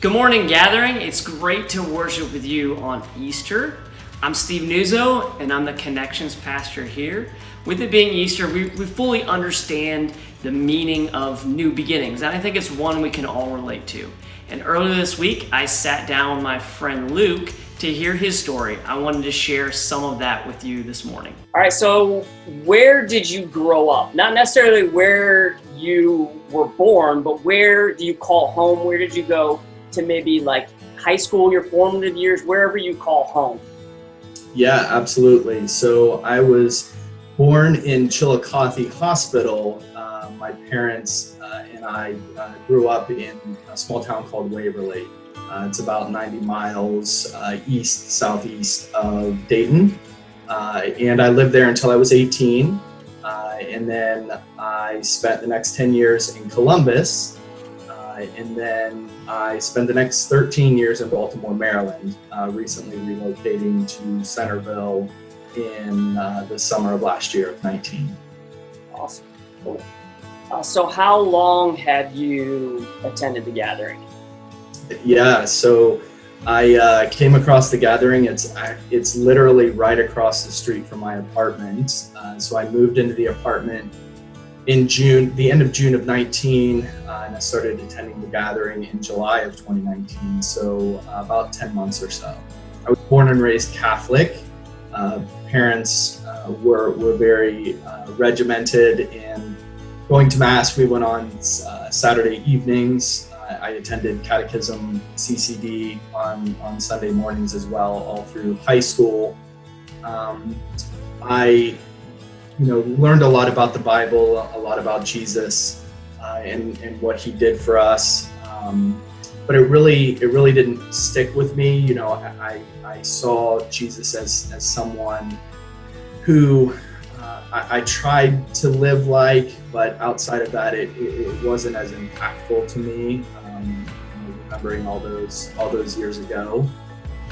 Good morning, Gathering. It's great to worship with you on Easter. I'm Steve Nuzzo, and I'm the Connections Pastor here. With it being Easter, we fully understand the meaning of new beginnings, and I think it's one we can all relate to. And earlier this week, I sat down with my friend Luke to hear his story. I wanted to share some of that with you this morning. All right, so where did you grow up? Not necessarily where you were born, but where do you call home? Where did you go to maybe like high school, your formative years, wherever you call home? Yeah, absolutely. So I was born in Chillicothe Hospital. My parents and I grew up in a small town called Waverly. It's about 90 miles southeast of Dayton. And I lived there until I was 18. And then I spent the next 10 years in Columbus. And then I spent the next 13 years in Baltimore, Maryland, recently relocating to Centerville in the summer of last year of 19. Awesome. Cool. So how long have you attended the Gathering? Yeah, so I came across the Gathering. It's literally right across the street from my apartment. So I moved into the apartment in June, the end of June of 19, and I started attending the Gathering in July of 2019, so about 10 months or so. I was born and raised Catholic. Parents were very regimented in going to Mass. We went on Saturday evenings. I attended Catechism, CCD on Sunday mornings as well, all through high school. I learned a lot about the Bible, a lot about Jesus, and what he did for us. But it really didn't stick with me. I saw Jesus as someone who I tried to live like, but outside of that, it wasn't as impactful to me. Remembering all those years ago,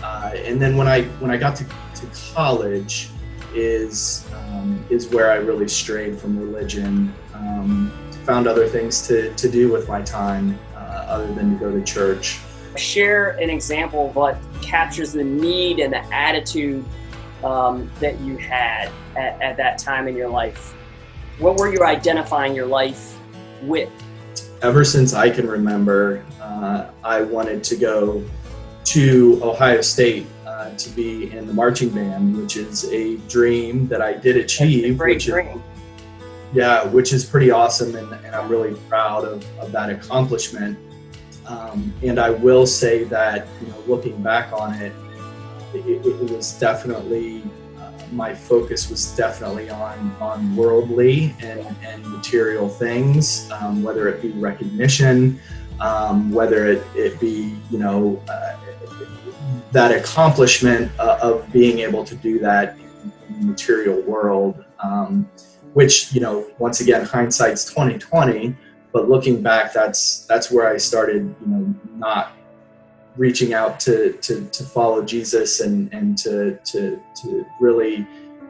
and then when I got to college, is where I really strayed from religion. Found other things to do with my time other than to go to church. Share an example of what captures the need and the attitude that you had at that time in your life. What were you identifying your life with? Ever since I can remember, I wanted to go to Ohio State to be in the marching band, which is a dream that I did achieve. That's a great dream. Which is pretty awesome, and I'm really proud of that accomplishment. And I will say that, looking back on it, it was definitely, my focus was definitely on worldly and material things, whether it be recognition, whether it be, that accomplishment of being able to do that in the material world, which, once again, hindsight's 2020, but looking back, that's where I started, not reaching out to follow Jesus and to really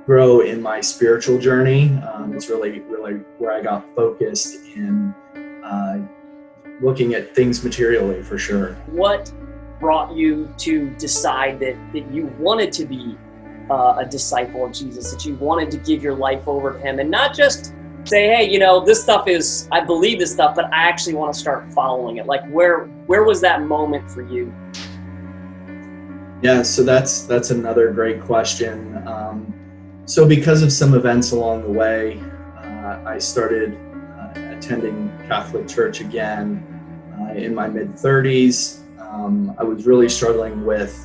grow in my spiritual journey. It's really where I got focused in looking at things materially, for sure. What brought you to decide that you wanted to be a disciple of Jesus, that you wanted to give your life over to him, and not just say, hey, this stuff is, I believe this stuff, but I actually want to start following it? Like, where was that moment for you? Yeah, so that's another great question. So because of some events along the way, I started attending Catholic church again in my mid-30s. I was really struggling with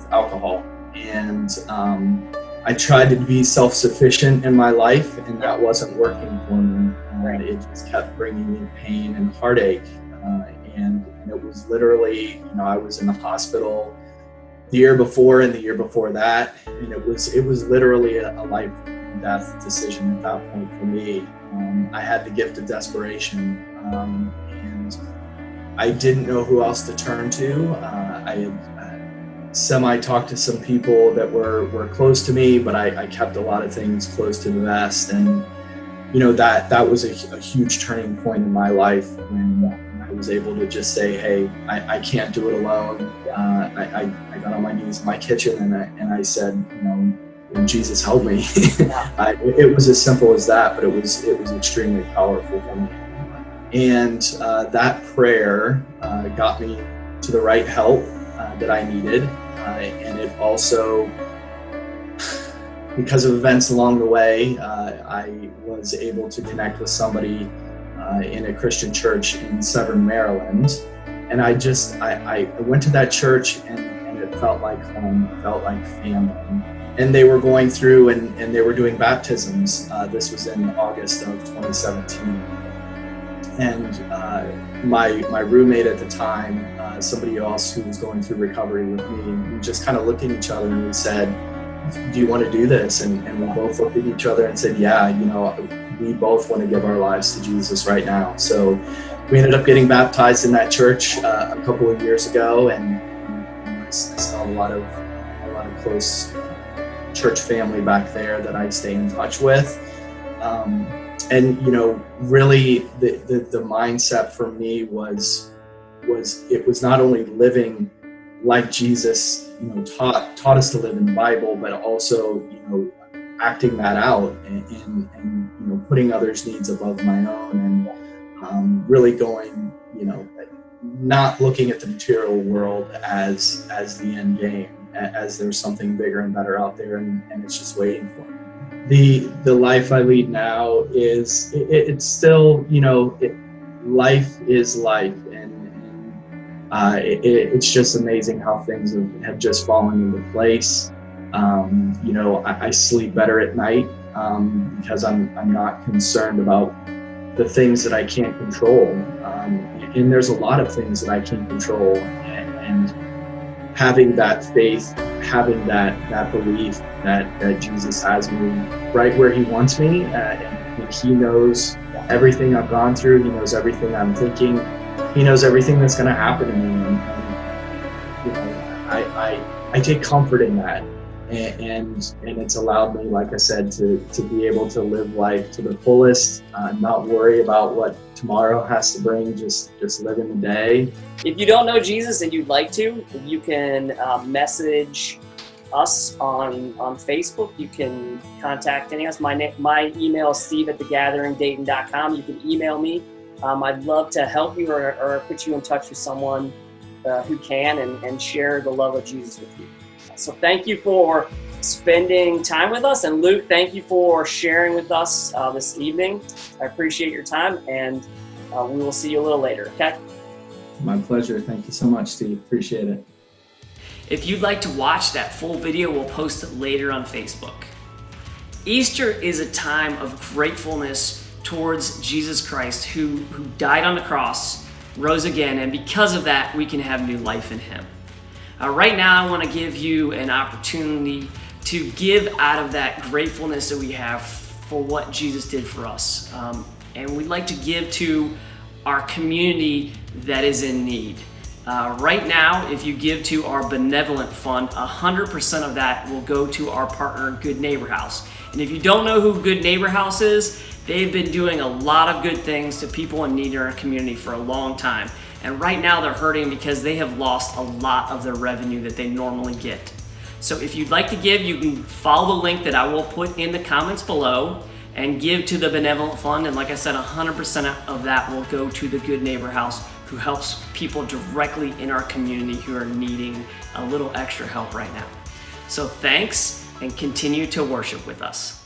alcohol, and I tried to be self-sufficient in my life, and that wasn't working for me. Right. It just kept bringing me pain and heartache, and it was literally, I was in the hospital the year before and the year before that, and it was literally a life and death decision at that point for me. I had the gift of desperation, and I didn't know who else to turn to. I had semi-talked to some people that were close to me, but I kept a lot of things close to the vest, and that was a huge turning point in my life when I was able to just say, hey, I can't do it alone. I got on my knees in my kitchen and I said, Jesus help me. It was as simple as that, but it was extremely powerful for me. And that prayer got me to the right help that I needed. And it also, because of events along the way, I was able to connect with somebody in a Christian church in Severn, Maryland. And I went to that church and it felt like home, it felt like family. And they were going through and they were doing baptisms. This was in August of 2017. And my roommate at the time, somebody else who was going through recovery with me, we just kind of looked at each other and we said, do you want to do this? And we both looked at each other and said, yeah, we both want to give our lives to Jesus right now. So we ended up getting baptized in that church a couple of years ago, and I still have a lot of close church family back there that I stay in touch with. And really the mindset for me was it was not only living like Jesus taught us to live in the Bible, but also acting that out and putting others' needs above my own, and really going not looking at the material world as the end game, as there's something bigger and better out there, and it's just waiting for me. The life I lead now is it's still life is life, and it's just amazing how things have just fallen into place. I sleep better at night because I'm not concerned about the things that I can't control, and there's a lot of things that I can't control, and having that faith, having that belief that Jesus has me right where he wants me, and he knows everything I've gone through, he knows everything I'm thinking, he knows everything that's going to happen to me, and I take comfort in that. And it's allowed me, like I said, to be able to live life to the fullest, not worry about what tomorrow has to bring, just live in the day. If you don't know Jesus and you'd like to, you can message us on Facebook. You can contact any of us. My email is steve@thegatheringdayton.com. You can email me. I'd love to help you or put you in touch with someone who can and share the love of Jesus with you. So thank you for spending time with us. And Luke, thank you for sharing with us this evening. I appreciate your time, and we will see you a little later, okay? My pleasure. Thank you so much, Steve. Appreciate it. If you'd like to watch that full video, we'll post it later on Facebook. Easter is a time of gratefulness towards Jesus Christ, who died on the cross, rose again, and because of that, we can have new life in him. Right now, I want to give you an opportunity to give out of that gratefulness that we have for what Jesus did for us. And we'd like to give to our community that is in need. Right now, if you give to our benevolent fund, 100% of that will go to our partner, Good Neighbor House. And if you don't know who Good Neighbor House is, they've been doing a lot of good things to people in need in our community for a long time. And right now they're hurting because they have lost a lot of their revenue that they normally get. So if you'd like to give, you can follow the link that I will put in the comments below and give to the Benevolent Fund. And like I said, 100% of that will go to the Good Neighbor House, who helps people directly in our community who are needing a little extra help right now. So thanks, and continue to worship with us.